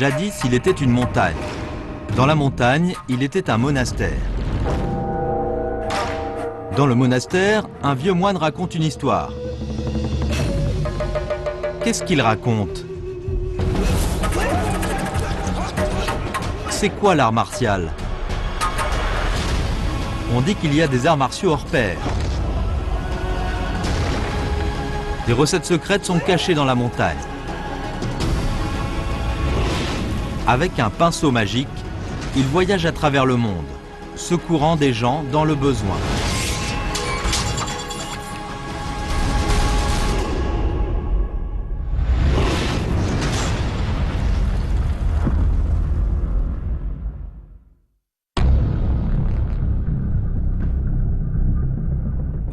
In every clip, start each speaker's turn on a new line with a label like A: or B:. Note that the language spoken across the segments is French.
A: Jadis, il était une montagne. Dans la montagne, il était un monastère. Dans le monastère, un vieux moine raconte une histoire. Qu'est-ce qu'il raconte? C'est quoi l'art martial? On dit qu'il y a des arts martiaux hors pair. Des recettes secrètes sont cachées dans la montagne. Avec un pinceau magique, il voyage à travers le monde, secourant des gens dans le besoin.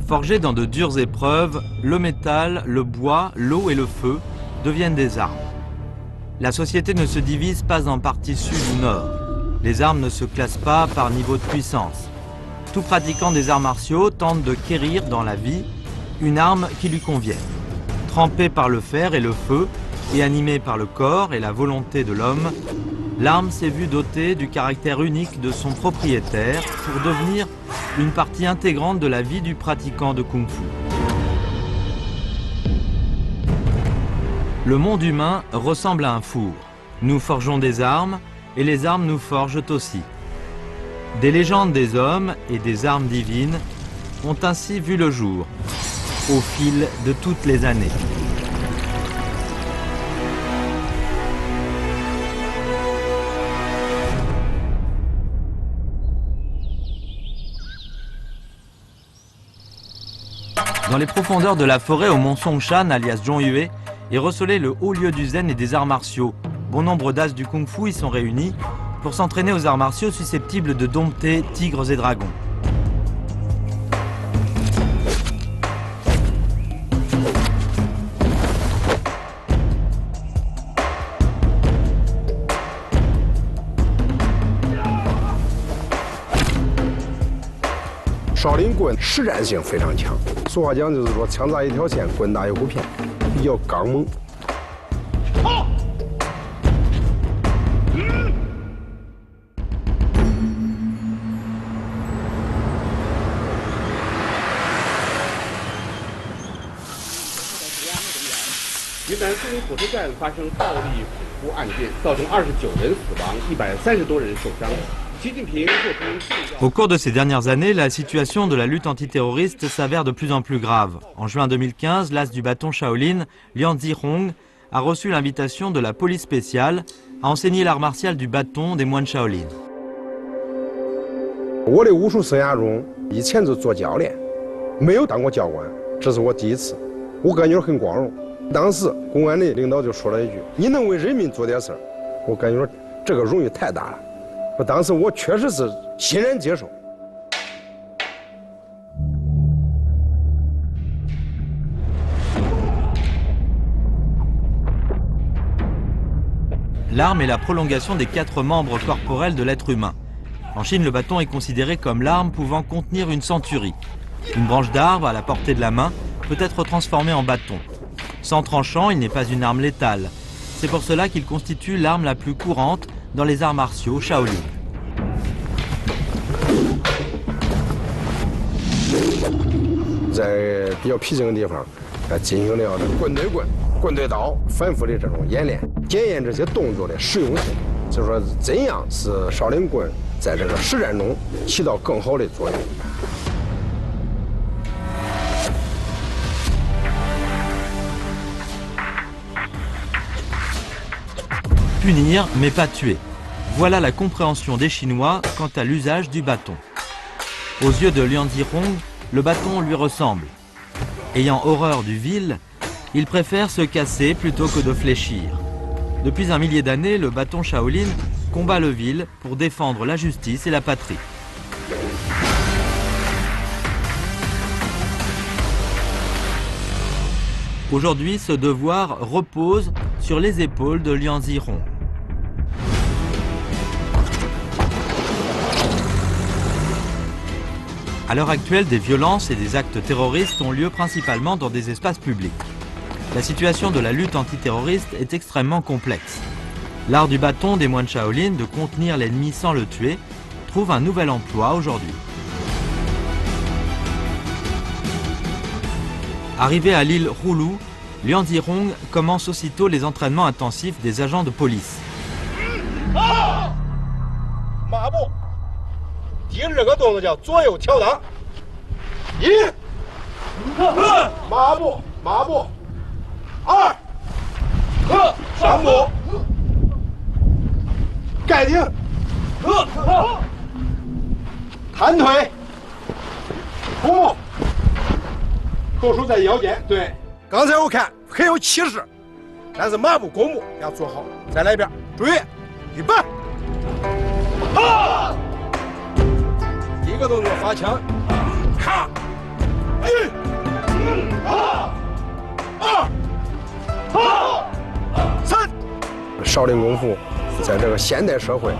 A: Forgés dans de dures épreuves, le métal, le bois, l'eau et le feu deviennent des armes. La société ne se divise pas en partie sud ou nord. Les armes ne se classent pas par niveau de puissance. Tout pratiquant des arts martiaux tente de quérir dans la vie une arme qui lui convienne. Trempé par le fer et le feu et animé par le corps et la volonté de l'homme, l'arme s'est vue dotée du caractère unique de son propriétaire pour devenir une partie intégrante de la vie du pratiquant de Kung-Fu. Le monde humain ressemble à un four. Nous forgeons des armes et les armes nous forgent aussi. Des légendes des hommes et des armes divines ont ainsi vu le jour au fil de toutes les années. Dans les profondeurs de la forêt au mont Songshan, alias Zhongyue, est recelé le haut lieu du zen et des arts martiaux. Bon nombre d'as du kung-fu y sont réunis pour s'entraîner aux arts martiaux susceptibles de dompter tigres et dragons.
B: Shaolin 棍实战性非常强，俗话讲就是说枪扎一条线，棍打一虎片，比较刚猛。
C: 云南苏宁火车站发生暴力捕获案件，造成29人死亡，130多人受伤。
A: Au cours de ces dernières années, la situation de la lutte antiterroriste s'avère de plus en plus grave. En juin 2015, l'as du bâton Shaolin, Lian Zihong, a reçu l'invitation de la police spéciale à enseigner l'art martial du bâton des moines Shaolin.
B: 我的武术生涯中，以前就做教练，没有当过教官，这是我第一次，我感觉很光荣。当时公安的领导就说了一句：“你能为人民做点事儿。”我感觉这个荣誉太大了。 当时我确实是欣然接受。
A: L'arme est la prolongation des 4 membres corporels de l'être humain. En Chine, le bâton est considéré comme l'arme pouvant contenir une centurie. Une branche d'arbre à la portée de la main peut être transformée en bâton. Sans tranchant, il n'est pas une arme létale. C'est pour cela qu'il constitue l'arme la plus courante dans les arts martiaux Shaolin.
B: Dans 比较僻静的地方，进行了棍对棍、棍对刀反复的这种演练，检验这些动作的实用性，就是说怎样使少林棍在这个实战中起到更好的作用。
A: Punir, mais pas tuer. Voilà la compréhension des Chinois quant à l'usage du bâton. Aux yeux de Lian Zihong, le bâton lui ressemble. Ayant horreur du vil, il préfère se casser plutôt que de fléchir. Depuis un millier d'années, le bâton Shaolin combat le vil pour défendre la justice et la patrie. Aujourd'hui, ce devoir repose sur les épaules de Lian Zihong. À l'heure actuelle, des violences et des actes terroristes ont lieu principalement dans des espaces publics. La situation de la lutte antiterroriste est extrêmement complexe. L'art du bâton des moines Shaolin de contenir l'ennemi sans le tuer trouve un nouvel emploi aujourd'hui. Arrivé à l'île Roulou, Lian Zhirong commence aussitôt les entraînements intensifs des agents de police.
B: 少林功夫在这个现代社会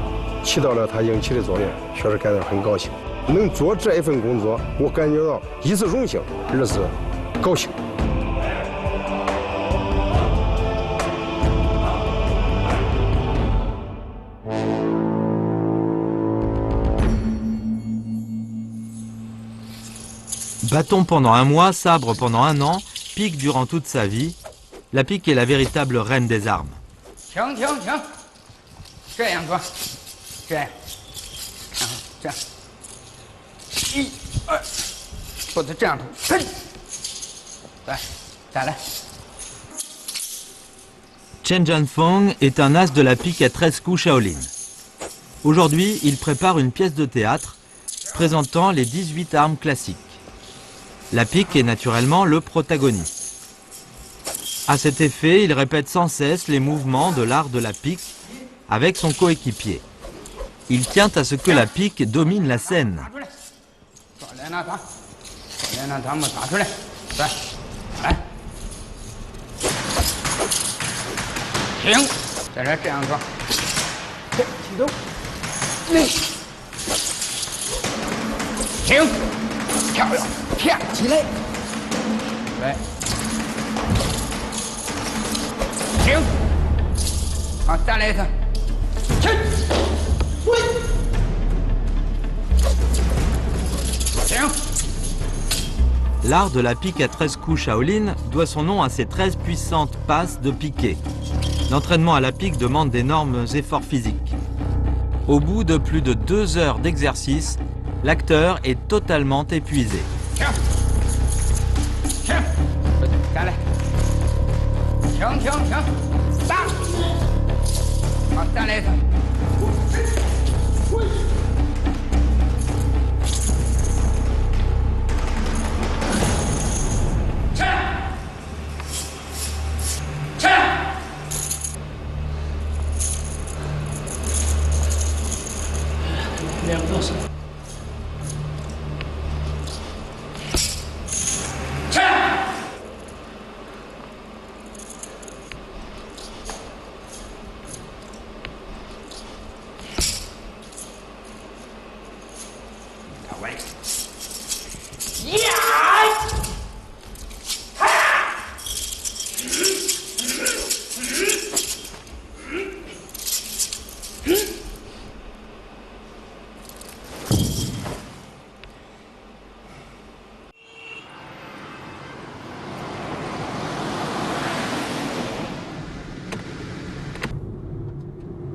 B: 起到了它应起的作用，确实感到很高兴。能做这一份工作，我感觉到一是荣幸，二是高兴。
A: Bâton pendant un mois, sabre pendant un an, pique durant toute sa vie, la pique est la véritable reine des armes.
D: 停停停，这样做，这样，这样，一、二，或者这样吐，嘿，来，再来。
A: Chen Jianfeng est un as de la pique à 13 coups Shaolin. Aujourd'hui, il prépare une pièce de théâtre présentant les 18 armes classiques. La pique est naturellement le protagoniste. À cet effet, il répète sans cesse les mouvements de l'art de la pique avec son coéquipier. Il tient à ce que la pique domine la scène.
D: 停，在这这样做，这启动，停，漂亮，跳起来，来，停，好，再来一次，停，停。
A: L'art de la pique à 13 coups Shaolin doit son nom à ses 13 puissantes passes de piqué. L'entraînement à la pique demande d'énormes efforts physiques. Au bout de plus de 2 heures d'exercice, l'acteur est totalement épuisé.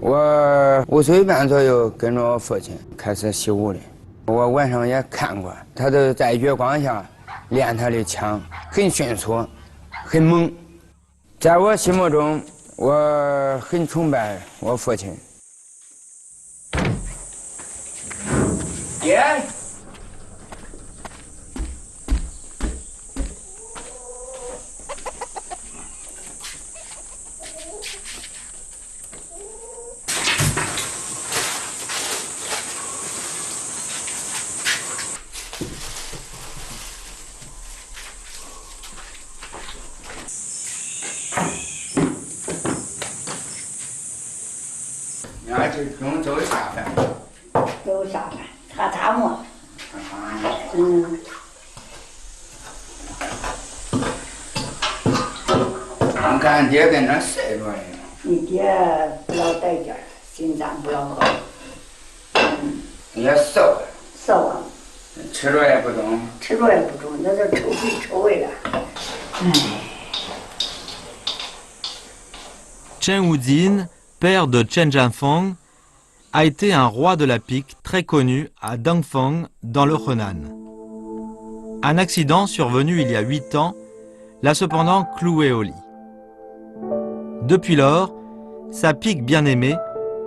D: 我5岁半左右跟着我父亲开始习武的，我晚上也看过，他都在月光下练他的枪，很迅速，很猛。在我心目中，我很崇拜我父亲。爹。 中午都有下饭，
E: 都有下饭，喝茶沫。
D: 俺看爹跟那晒着呢。
E: 你爹不老带劲儿，心脏不老好，
D: 也瘦，
E: 瘦啊，
D: 吃着也不中，
E: 吃着也不中，那就抽肺抽胃了。
A: Chen Wuzin, père de Chen Jianfeng, a été un roi de la pique très connu à Dangfeng, dans le Henan. Un accident survenu il y a 8 ans l'a cependant cloué au lit. Depuis lors, sa pique bien-aimée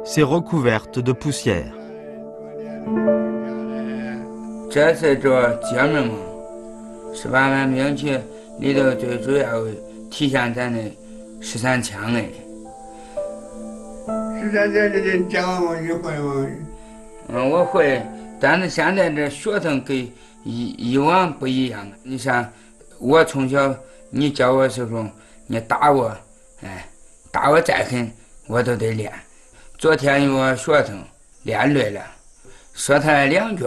A: s'est recouverte de poussière.
D: 这次做节目嘛，18万兵器里头最主要体现咱的13枪哎。
F: 13枪这讲我你会吗？
D: 我会，但是现在这学生跟以往不一样。你像我从小，你教我时候，你打我，打我再狠，我都得练。昨天有个学生练累了，说他2句，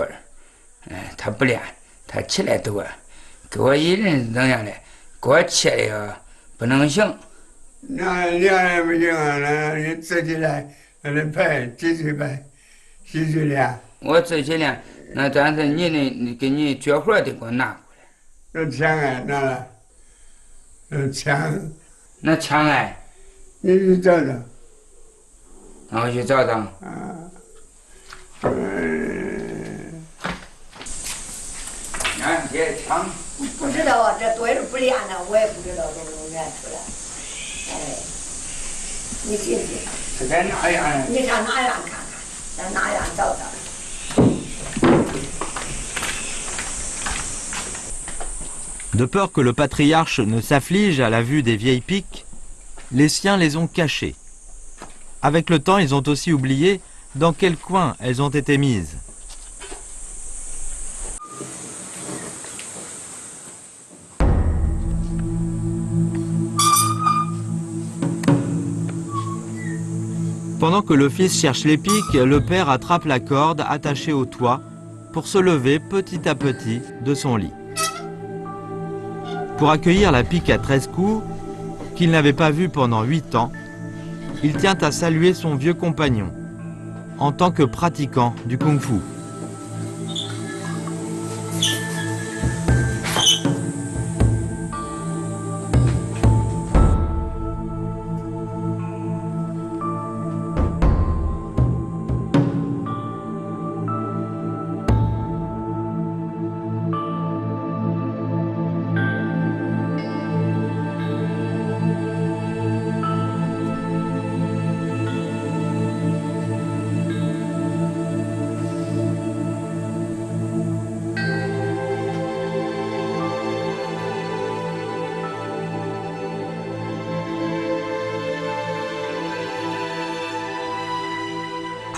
D: 他不练，他起来躲，给我一人怎样的，给我气的呀，不能行。
F: 那练也不行啊，那你自己来，那得排，继续排，继续练。
D: 我自己练，那但是你给你绝活得给我拿过来。
F: 那枪啊，拿来。那枪。
D: 那枪
F: 你去找找。
D: 那我去找找。看这枪。
E: 不知道啊，这多少不练呢，我也不知道这能练出来。你信不信？
D: 是在哪样？
E: 你上哪样看看，上哪样找找。
A: De peur que le patriarche ne s'afflige à la vue des vieilles piques, les siens les ont cachées. Avec le temps, ils ont aussi oublié dans quel coin elles ont été mises. Pendant que le fils cherche les piques, le père attrape la corde attachée au toit pour se lever petit à petit de son lit. Pour accueillir la pique à 13 coups, qu'il n'avait pas vue pendant 8 ans, il tient à saluer son vieux compagnon, en tant que pratiquant du kung-fu.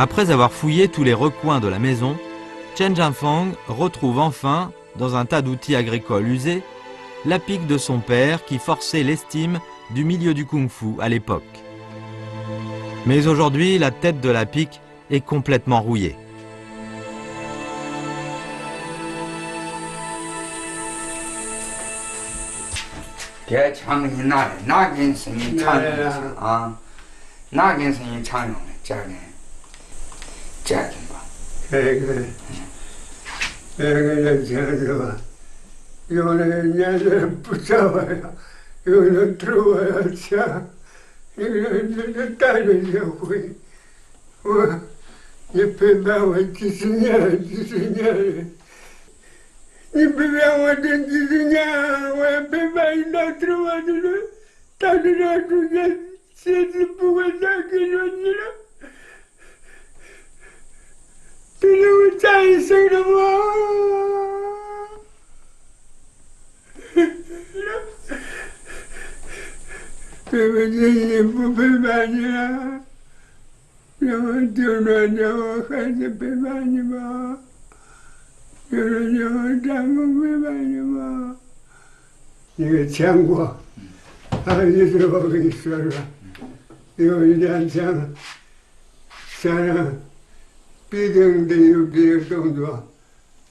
A: Après avoir fouillé tous les recoins de la maison, Chen Jianfeng retrouve enfin, dans un tas d'outils agricoles usés, la pique de son père qui forçait l'estime du milieu du kung-fu à l'époque. Mais aujourd'hui, la tête de la pique est complètement rouillée.
F: 这个枪是吧？有的年人不找我呀，有人偷我呀枪，有人带着也会。你陪伴我几十年了，你陪伴我这几十年，我也陪伴你到头我就是到这张中间，鞋子不会再给着你了。这是我家一生的梦。对不起，你不陪伴你了，让我就说叫我孩子陪伴你吧，就说叫我丈夫陪伴你吧。你给签过，还有一事我跟你说说，有一天枪，先生。必定得有这个动作，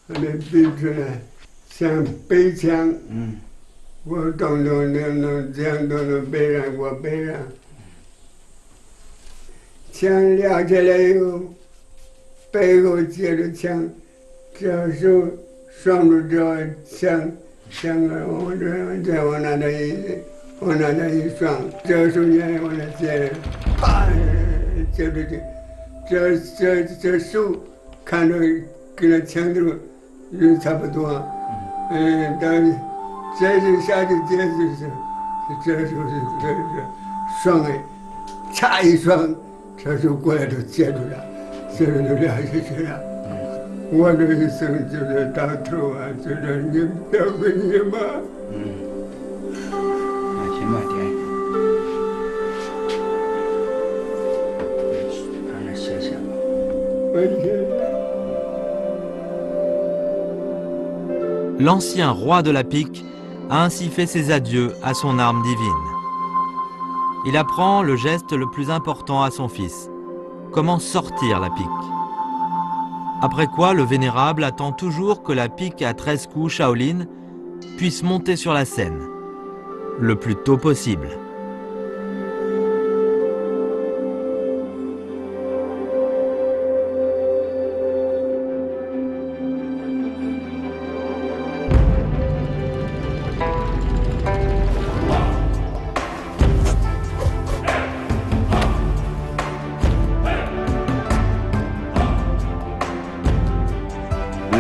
F: 还得比出来，像背枪，我动作能这样动作背上，我背上，枪亮起来以后，背后接着枪，这手双着这枪杆再往那一双，这手也往那接，啪，接着这手看着跟那枪头也差不多，到这是下去接就是这时候是双哎，嚓一双，这手过来就接住了，接住就撂下去了。我这一生就是到头啊，就是你表给你嘛。
D: 慢些慢点。让他歇歇吧。
F: 我天。
A: L'ancien roi de la pique a ainsi fait ses adieux à son arme divine. Il apprend le geste le plus important à son fils. Comment sortir la pique. Après quoi, le vénérable attend toujours que la pique à 13 coups Shaolin puisse monter sur la scène, le plus tôt possible.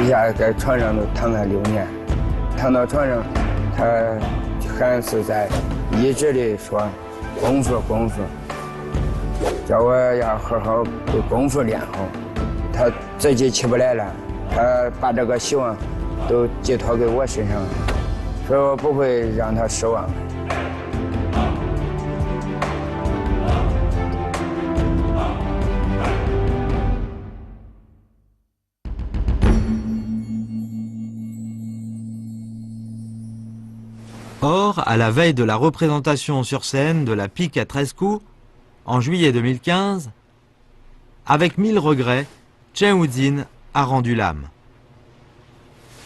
D: 一下在床上都躺了6年，躺到床上，他还是在一直的说功夫功夫，叫我要好好把功夫练好。他自己起不来了，他把这个希望都寄托给我身上，所以我不会让他失望。
A: Or, à la veille de la représentation sur scène de la pique à 13 coups, en juillet 2015, avec 1000 regrets, Chen Wuzin a rendu l'âme.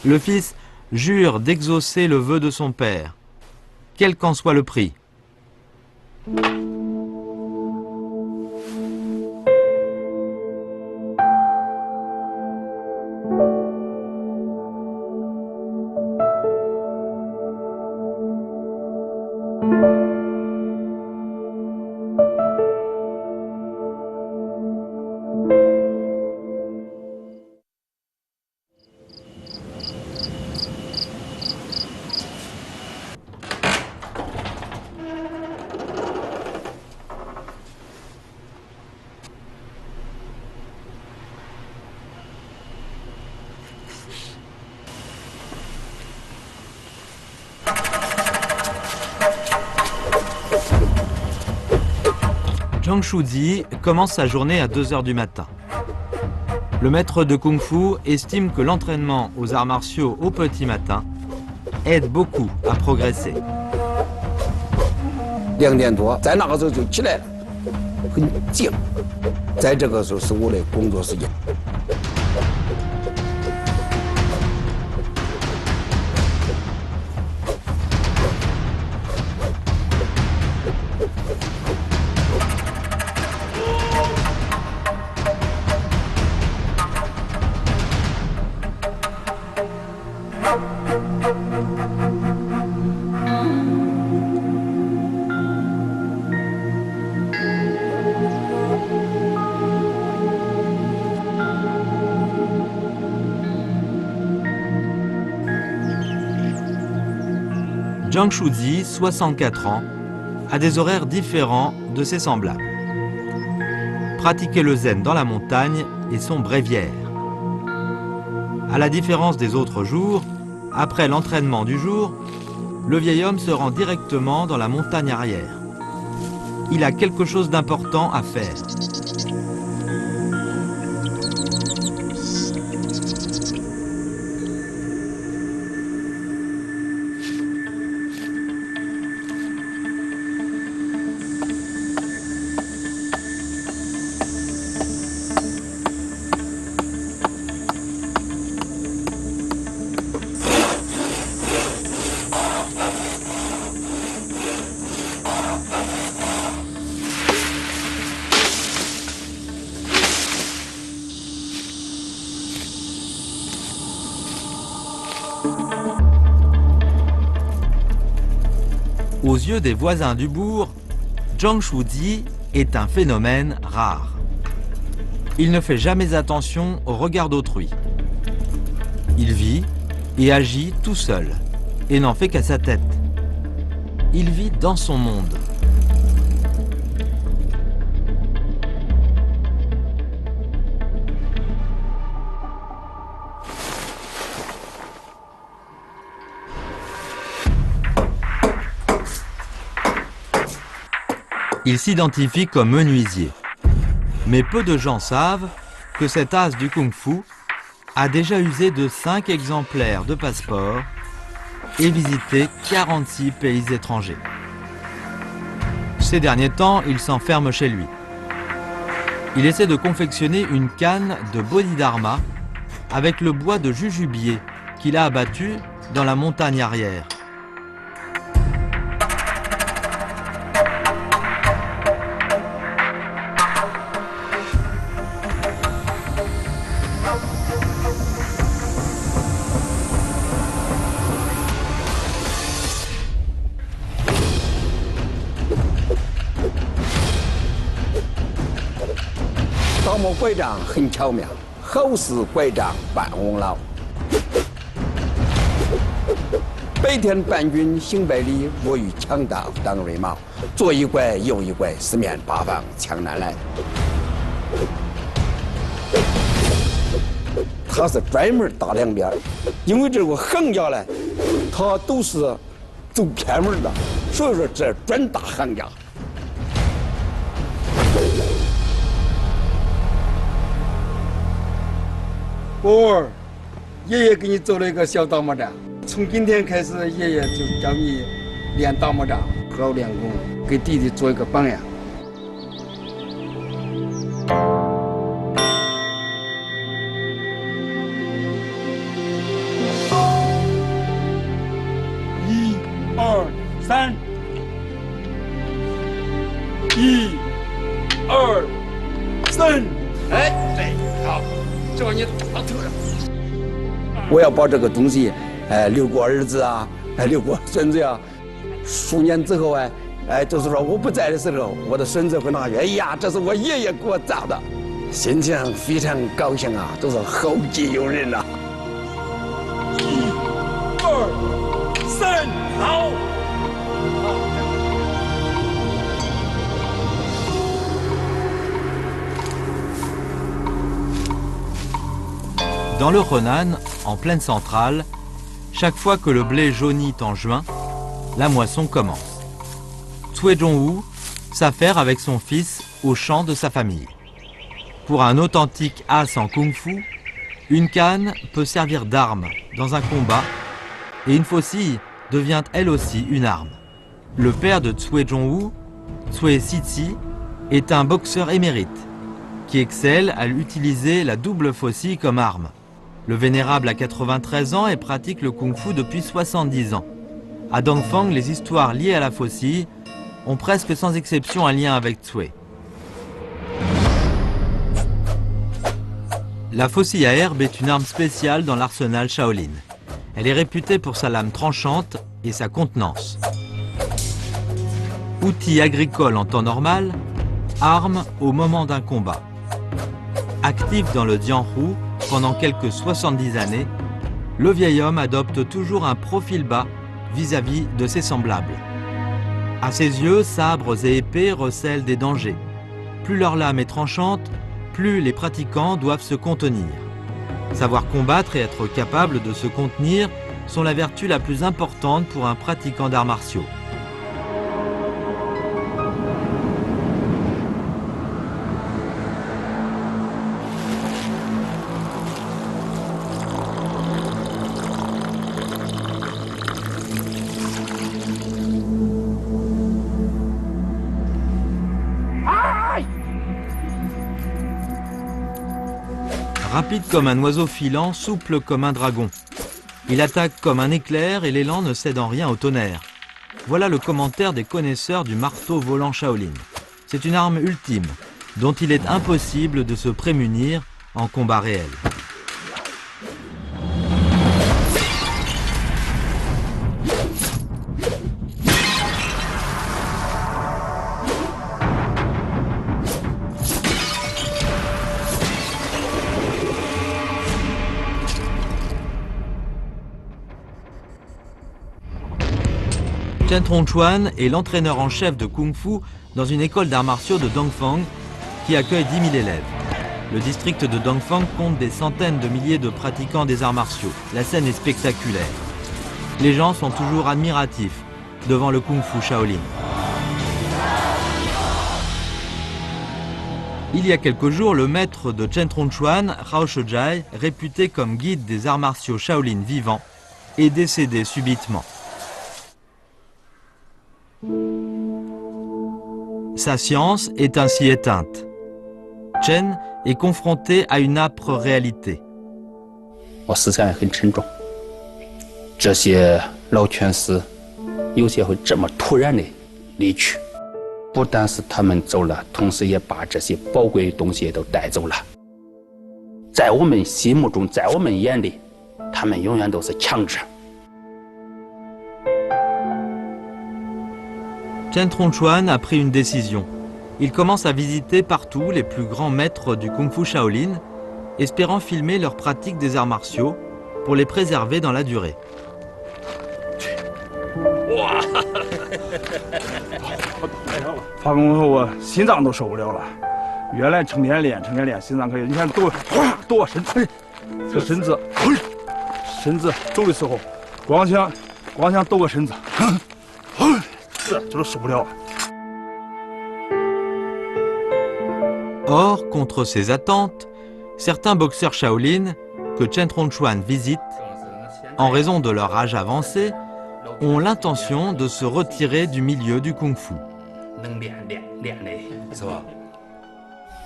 A: Le fils jure d'exaucer le vœu de son père, quel qu'en soit le prix. Zhang Shuzi commence sa journée à 2 h du matin. Le maître de Kung Fu estime que l'entraînement aux arts martiaux au petit matin aide beaucoup à progresser.
B: 2点多，在那个时候就起来了，很静。在这个时候是我的工作时间。
A: Zhang Shuzi, 64 ans, a des horaires différents de ses semblables. Pratiquer le zen dans la montagne est son bréviaire. À la différence des autres jours, après l'entraînement du jour, le vieil homme se rend directement dans la montagne arrière. Il a quelque chose d'important à faire. Aux yeux des voisins du bourg, Zhang Shuji est un phénomène rare. Il ne fait jamais attention au regard d'autrui. Il vit et agit tout seul et n'en fait qu'à sa tête. Il vit dans son monde. Il s'identifie comme menuisier. Mais peu de gens savent que cet as du kung-fu a déjà usé de 5 exemplaires de passeport et visité 46 pays étrangers. Ces derniers temps, il s'enferme chez lui. Il essaie de confectionner une canne de bodhidharma avec le bois de jujubier qu'il a abattu dans la montagne arrière.
G: 盗墓拐杖很巧妙，好似拐杖半翁老。白天伴君行百里，落雨抢道当瑞毛。左一拐右一拐，四面八方抢南来。他是专门打两边，因为这个行家呢，他都是走偏门的，所以说这专打行家。
F: 宝儿，爷爷给你做了一个小打木杖，从今天开始，爷爷就教你练打木杖，好好练功，给弟弟做一个榜样。1、2、3，1、2、3，哎，对，好。这玩意打透了。
G: 我要把这个东西，留给儿子啊，留给孙子呀。数年之后就是说我不在的时候，我的孙子会拿去，哎呀，这是我爷爷给我造的，心情非常高兴啊，都是后继有人呐。
F: 1、2、3，好。
A: Dans le Henan, en plaine centrale, chaque fois que le blé jaunit en juin, la moisson commence. Cui Zhongwu s'affaire avec son fils au champ de sa famille. Pour un authentique as en kung-fu, une canne peut servir d'arme dans un combat et une faucille devient elle aussi une arme. Le père de Cui Zhongwu, Cui Sitsi, est un boxeur émérite qui excelle à utiliser la double faucille comme arme. Le vénérable a 93 ans et pratique le kung-fu depuis 70 ans. À Dongfang, les histoires liées à la faucille ont presque sans exception un lien avec Cui. La faucille à herbe est une arme spéciale dans l'arsenal Shaolin. Elle est réputée pour sa lame tranchante et sa contenance. Outil agricole en temps normal, arme au moment d'un combat. Actif dans le Jianghu pendant quelques 70 années, le vieil homme adopte toujours un profil bas vis-à-vis de ses semblables. À ses yeux, sabres et épées recèlent des dangers. Plus leur lame est tranchante, plus les pratiquants doivent se contenir. Savoir combattre et être capable de se contenir sont la vertu la plus importante pour un pratiquant d'arts martiaux. Rapide comme un oiseau filant, souple comme un dragon. Il attaque comme un éclair et l'élan ne cède en rien au tonnerre. Voilà le commentaire des connaisseurs du marteau volant Shaolin. C'est une arme ultime, dont il est impossible de se prémunir en combat réel. Chen Tongchuan est l'entraîneur en chef de Kung Fu dans une école d'arts martiaux de Dongfang qui accueille 10 000 élèves. Le district de Dongfang compte des centaines de milliers de pratiquants des arts martiaux. La scène est spectaculaire. Les gens sont toujours admiratifs devant le Kung Fu Shaolin. Il y a quelques jours, le maître de Chen Tongchuan, Hao Shejai, réputé comme guide des arts martiaux Shaolin vivants, est décédé subitement. Sa science est ainsi éteinte. Chen est confronté à une âpre réalité.
H: 我思想也很沉重。这些老拳师，有些会这么突然的离去，不但是他们走了，同时也把这些宝贵的东西都带走了。在我们心目中，在我们眼里，他们永远都是强者。
A: Chen Tongchuan a pris une décision. Il commence à visiter partout les plus grands maîtres du Kung Fu Shaolin, espérant filmer leur pratique des arts martiaux pour les préserver dans la durée.
I: 发功后我心脏都受不了了，原来成天练，心脏可以，你看抖，抖身，这身子抖的时候，光想抖个身子，这都受不了。
A: Or, contre ces attentes, certains boxeurs Shaolin que Chen Tongchuan visite, en raison de leur âge avancé, ont l'intention de se retirer du milieu du Kung Fu.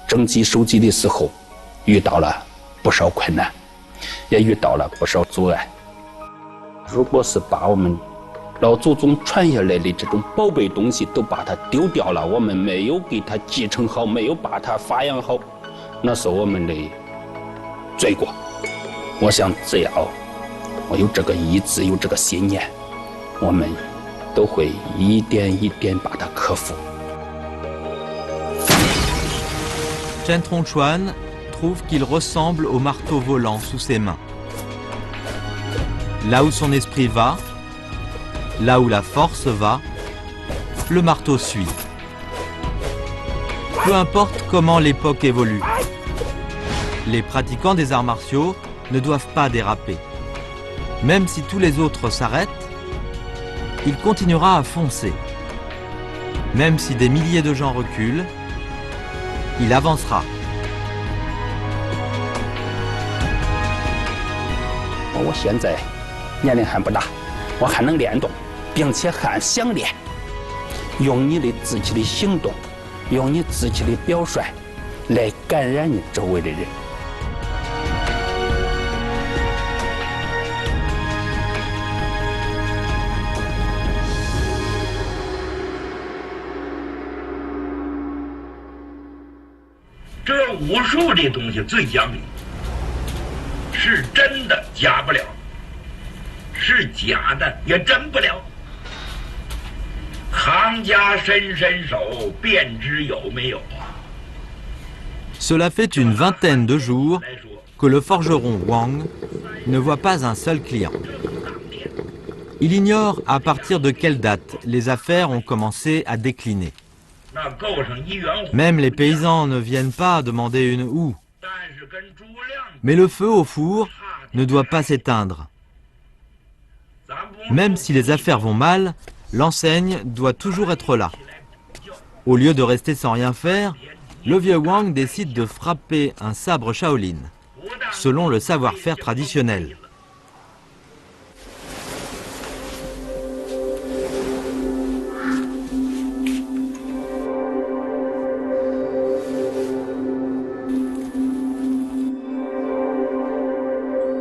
H: 征集收集的时候，遇到了不少困难，也遇到了不少阻碍。如果是把我们老祖宗传下来的这种宝贝东西都把它丢掉了，我们没有给它继承好，没有把它发扬好，那是我们的罪过。我想只要我有这个意志，有这个信念，我们都会一点一点把它克服。
A: Chen Tongchuan trouve qu'il ressemble au marteau volant sous ses mains. Là où son esprit va, là où la force va, le marteau suit. Peu importe comment l'époque évolue, les pratiquants des arts martiaux ne doivent pas déraper. Même si tous les autres s'arrêtent, il continuera à foncer. Même si des milliers de gens reculent, il avancera.
H: 我现在年龄还不大，我还能练动，并且还想练。用你的自己的行动，用你自己的表率，来感染你周围的人。
J: 这武术这东西最讲理，是真的假不了，是假的也真不了。行家伸伸手，便知有没有。
A: Cela fait une vingtaine de jours que le forgeron Wang ne voit pas un seul client. Il ignore à partir de quelle date les affaires ont commencé à décliner. Même les paysans ne viennent pas demander une houe. Mais le feu au four ne doit pas s'éteindre. Même si les affaires vont mal, l'enseigne doit toujours être là. Au lieu de rester sans rien faire, le vieux Wang décide de frapper un sabre Shaolin, selon le savoir-faire traditionnel.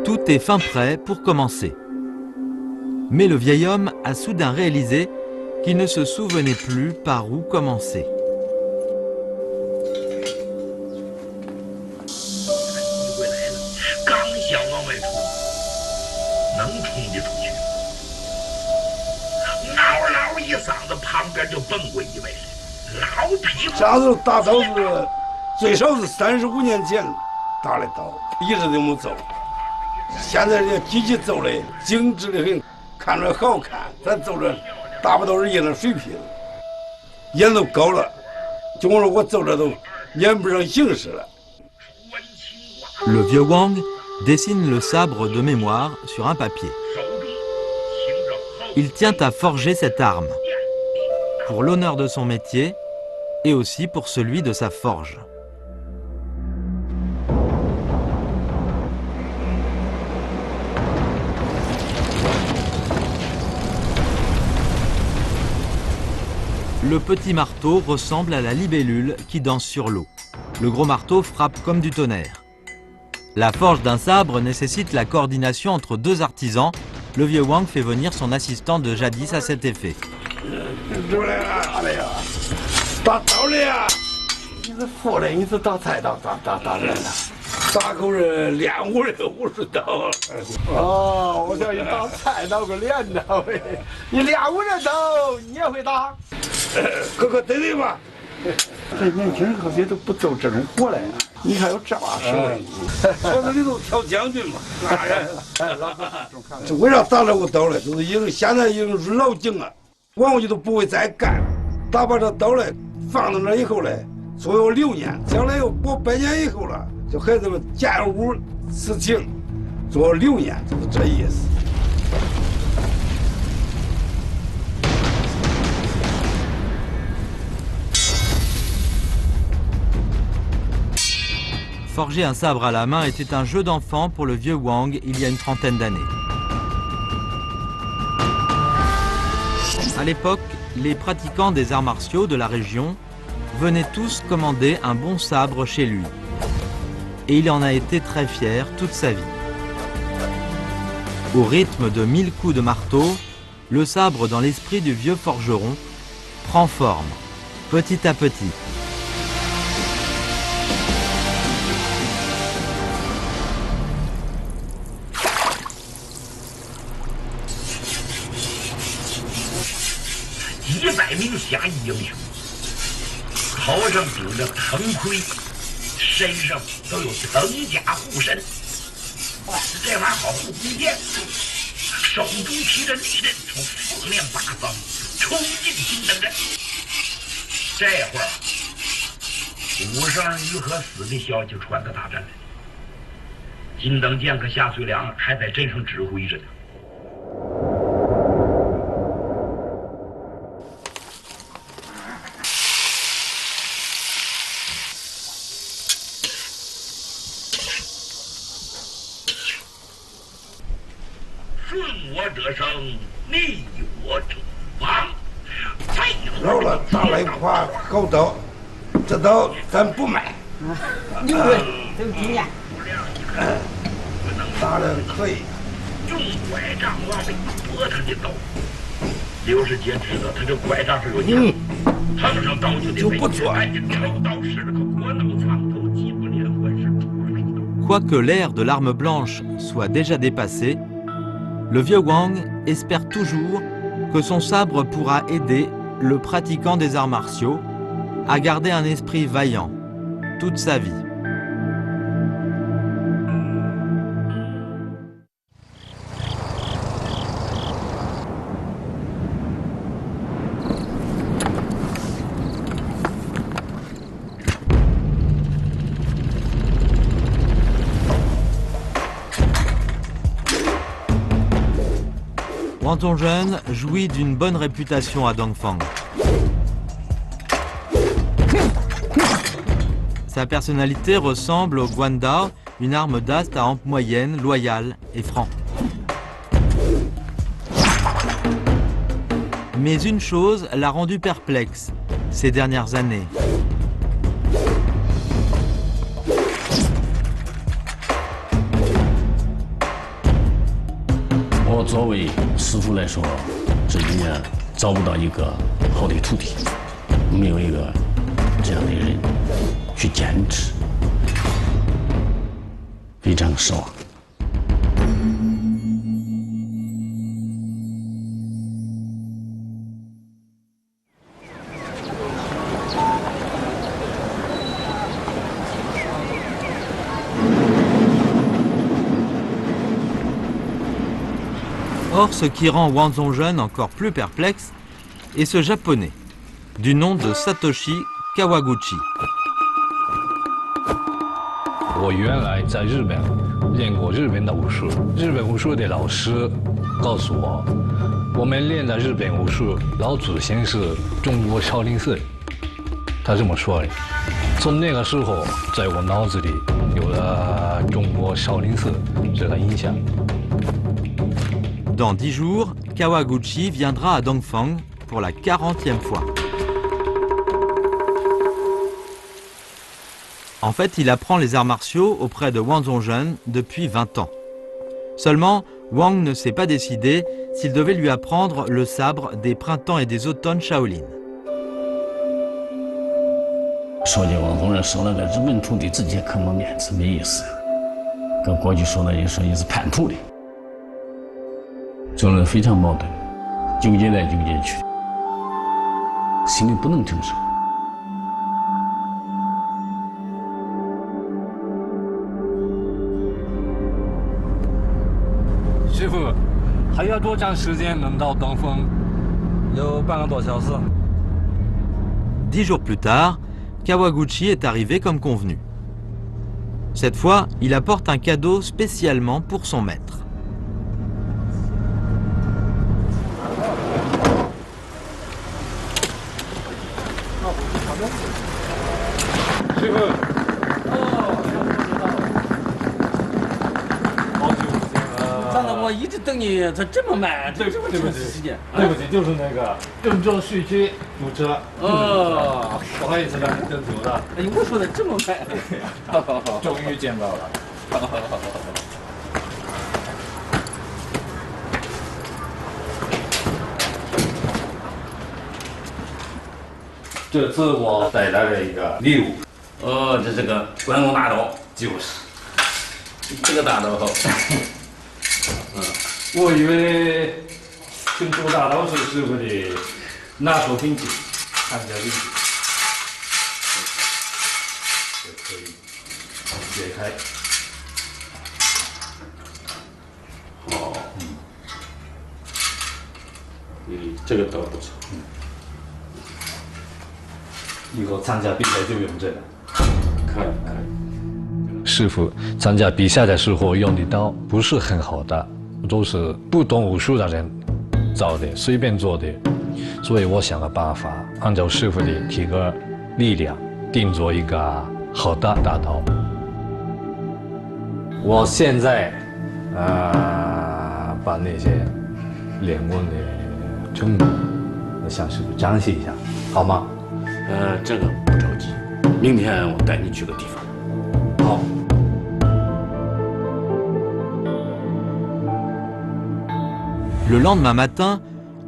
A: Tout est fin prêt pour commencer. Mais le vieil homme a soudain réalisé qu'il ne se souvenait plus par où commencer.
G: 达不到人家的水平，人都高了，就我说我走着都撵不上形势了。
A: Le vieux Wang dessine le sabre de mémoire sur un papier. Il tient à forger cette arme, pour l'honneur de son métier et aussi pour celui de sa forge. Le petit marteau ressemble à la libellule qui danse sur l'eau. Le gros marteau frappe comme du tonnerre. La forge d'un sabre nécessite la coordination entre deux artisans. Le vieux Wang fait venir son assistant de jadis à cet effet.
G: 这年轻人可别都不走这种活来呀！你看有这把手艺，说的里头挑将军嘛。这为啥打这个刀嘞？就是因为现在已经是老警了，往后就都不会再干了。打把这刀嘞放到那以后嘞，说要6年，将来要过100年以后了，就孩子们建屋事情，做6年，就是这意思。
A: Forger un sabre à la main était un jeu d'enfant pour le vieux Wang il y a une trentaine d'années. À l'époque, les pratiquants des arts martiaux de la région venaient tous commander un bon sabre chez lui. Et il en a été très fier toute sa vie. Au rythme de 1000 coups de marteau, le sabre dans l'esprit du vieux forgeron prend forme, petit à petit.100
J: 名侠义英雄，头上顶着藤盔，身上都有藤甲护身。这玩意儿好护弓箭，手中提着利刃，从凤亮八方冲进金灯镇。这会儿，武圣于和死的消息传到大镇来了。金灯剑和夏遂良还在镇上指挥着呢。 顺我者生，逆我者亡。
G: 老了，打来一块好刀，这刀咱不卖。
E: 对，这个经验。
G: 打的可以。
J: 用拐杖往里拨他的刀。刘世杰知道他这拐杖是有枪，碰上刀就得飞。哎，这抽刀使了个国脑苍头，几乎连环是出水刀。
A: Quoique l'ère de l'arme blanche soit déjà dépassée, le vieux Wang espère toujours que son sabre pourra aider le pratiquant des arts martiaux à garder un esprit vaillant toute sa vie. Wang Zhongzhen jouit d'une bonne réputation à Dongfang. Sa personnalité ressemble au guandao, une arme d'ast à hampe moyenne, loyale et franc. Mais une chose l'a rendu perplexe ces dernières années.
K: « 作为师傅来说，这里面找不到一个好的徒弟，没有一个这样的人去坚持，非常失望。”
A: Or, ce qui rend Wang Zhongzhen encore plus perplexe, et ce Japonais, du nom de Satoshi Kawaguchi.
L: 我原来在日本练过日本的武术，日本武术的老师告诉我，我们练的日本武术老祖先是中国少林寺，他这么说的。从那个时候，在我脑子里有了中国少林寺这个印象。
A: Dans 10 jours, Kawaguchi viendra à Dongfang pour la 40e fois. En fait, il apprend les arts martiaux auprès de Wang Zhongzhen depuis 20 ans. Seulement, Wang ne s'est pas décidé s'il devait lui apprendre le sabre des printemps et des automnes Shaolin.
K: 说起王宗仁收了个日本徒弟，自己可没面子，没意思。跟过去说的也说也是叛徒的，做人非常矛盾，纠结来纠结去，心里不能承受。
L: 师傅，还要多长时间能到登峰？有半个多小时。
A: 10 jours plus tard, Kawaguchi est arrivé comme convenu. Cette fois, il apporte un cadeau spécialement pour son maître.
L: 师傅。
K: 我一直等你，咋这么慢？对不起，时间。
L: 对不起，就是那个郑州市区堵车。哦，不好意思让你等久了。
K: 哎，我说的这么慢。
L: 好，终于见到了。好。这次我带来了一个礼物。
K: 哦，这是个关公大刀。
L: 就是。
K: 这个大刀。
L: 我以为郑州大刀是师傅的拿手兵器，看起来兵器，这可以解开。好，这个刀不错，以后参加比赛就用这个。可以。师傅参加比赛的时候用的刀不是很好的。 都是不懂武术的人造的，随便做的，所以我想个办法，按照师傅的体格、力量，定做一个好的大刀。我现在，把那些练功的成果向师傅展示一下，好吗？
K: 这个不着急，明天我带你去个地方。好。
A: Le lendemain matin,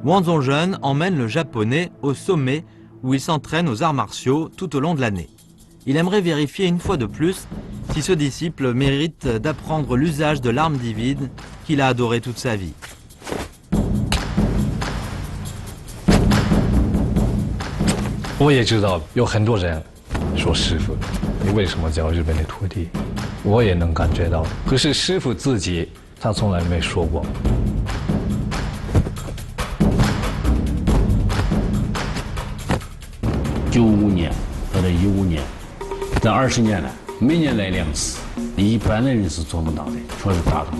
A: Wang Zhongzhen emmène le japonais au sommet où il s'entraîne aux arts martiaux tout au long de l'année. Il aimerait vérifier une fois de plus si ce disciple mérite d'apprendre l'usage de l'arme divine qu'il a adorée toute sa vie.
L: 我也知道有很多人说师傅，你为什么教日本的徒弟？我也能感觉到，可是师傅自己他从来没说过。
K: 95年到这15年，这20年来，每年来2次，一般的人是做不到的，说是达不到。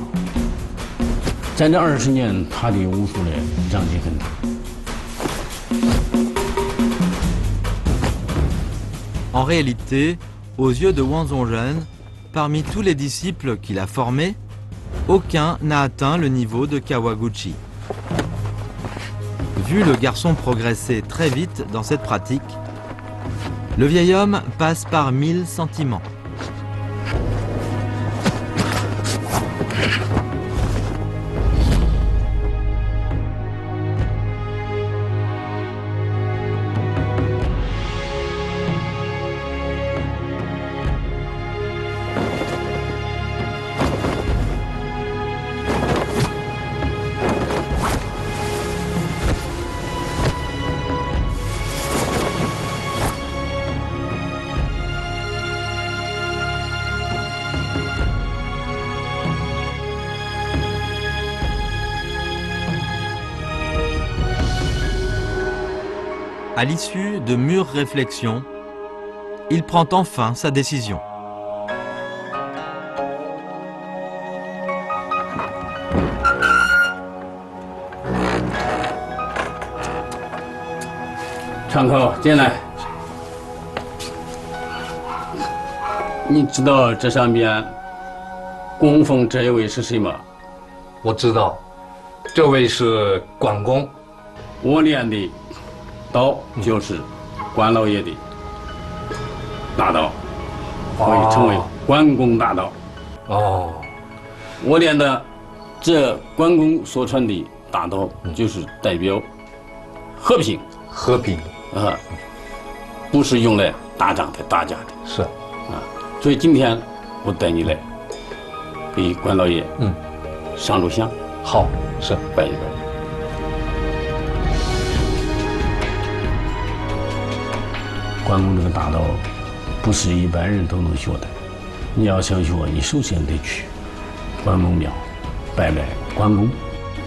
K: 在这20年，他的武术的长进很大。
A: En réalité, aux yeux de Wang Zhongzhen, parmi tous les disciples qu'il a formés, aucun n'a atteint le niveau de Kawaguchi. Vu le garçon progresser très vite dans cette pratique, le vieil homme passe par 1000 sentiments. À l'issue de mûres réflexions, il prend enfin sa décision.
K: 窗口进来。你知道这上面供奉这一位是谁吗？
L: 我知道，这位是关公。
K: 我练的刀就是关老爷的大刀，可以称为关公大刀。
L: 哦，
K: 我练的这关公所传的大刀，就是代表和平。
L: 和平
K: 啊，不是用来打仗的、打架的。
L: 是
K: 啊，所以今天我带你来给关老爷上炷香。
L: 好，是
K: 拜一拜。关公这个大刀不是一般人都能学的，你要想学，你首先得去关公庙拜拜关公，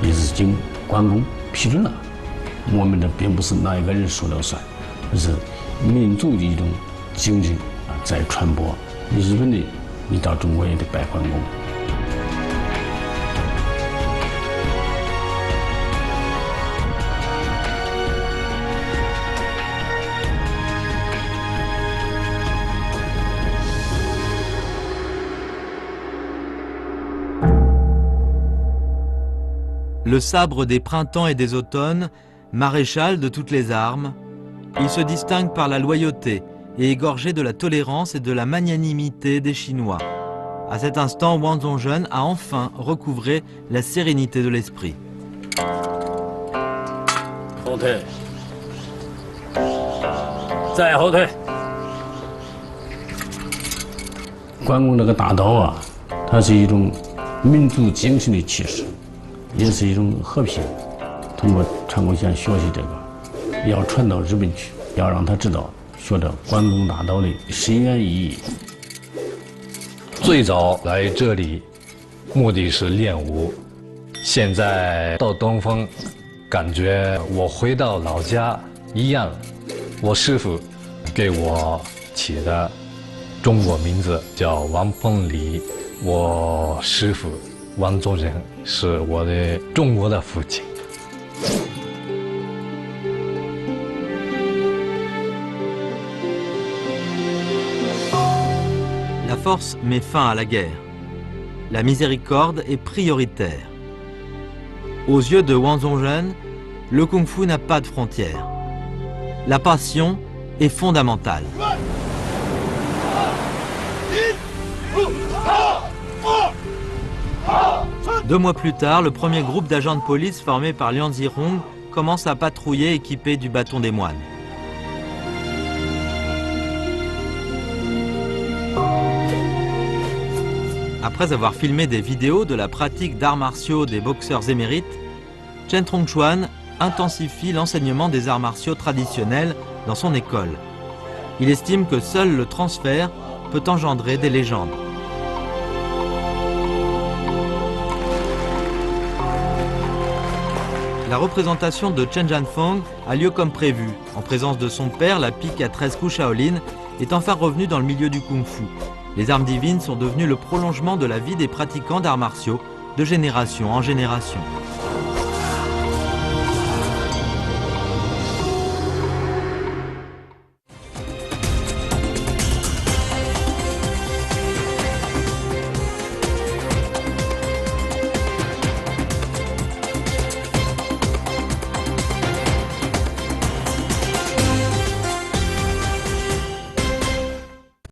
K: 也是经关公批准了。我们这并不是哪一个人说了算，这是民族的一种精神啊，在传播。你日本的，你到中国也得拜关公。
A: Le sabre des printemps et des automnes, maréchal de toutes les armes, il se distingue par la loyauté et est gorgé de la tolérance et de la magnanimité des Chinois. À cet instant, Wang Zhongzhen a enfin recouvré la sérénité de l'esprit.
K: 后退，再后退。关公这个大刀啊，它是一种民族精神的气势，也是一种和平。通过长谷县学习这个，要传到日本去，要让他知道学这关公大刀的深远意义。
L: 最早来这里，目的是练武。现在到东风，感觉我回到老家一样。我师傅给我起的中国名字叫王凤礼，我师傅王宗仁是我的中国的父亲。
A: La force met fin à la guerre. La miséricorde est prioritaire. Aux yeux de Wang Zhongzhen, le kung-fu n'a pas de frontières. La passion est fondamentale. 2 mois plus tard, le premier groupe d'agents de police formé par Lian Zhihong commence à patrouiller équipé du bâton des moines. Après avoir filmé des vidéos de la pratique d'arts martiaux des boxeurs émérites, Chen Tongchuan intensifie l'enseignement des arts martiaux traditionnels dans son école. Il estime que seul le transfert peut engendrer des légendes. La représentation de Chen Jianfeng a lieu comme prévu. En présence de son père, la pique à 13 coups Shaolin est enfin revenue dans le milieu du kung-fu. Les armes divines sont devenues le prolongement de la vie des pratiquants d'arts martiaux de génération en génération.